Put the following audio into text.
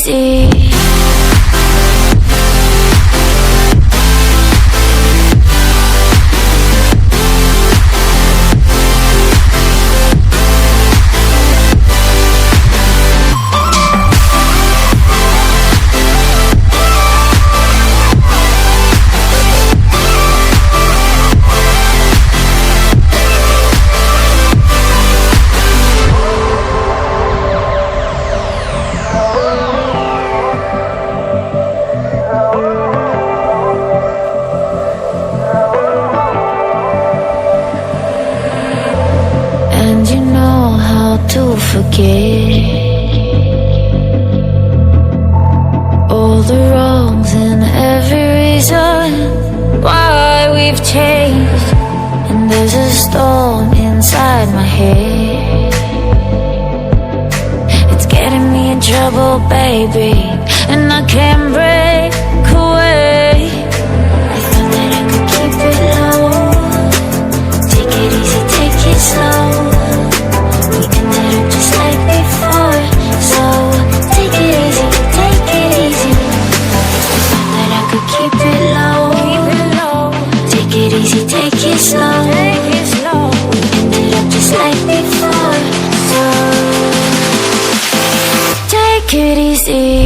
easy. And you know how to forget all the wrongs and every reason why we've changed. And there's a storm inside my head, it's getting me in trouble, baby, and I can't break away. I thought that I could keep it low, take it easy, take it slow. We ended up just like before, so take it easy, take it easy. I thought that I could keep it low, take it easy, take it slow. We ended up just like before, so take it easy.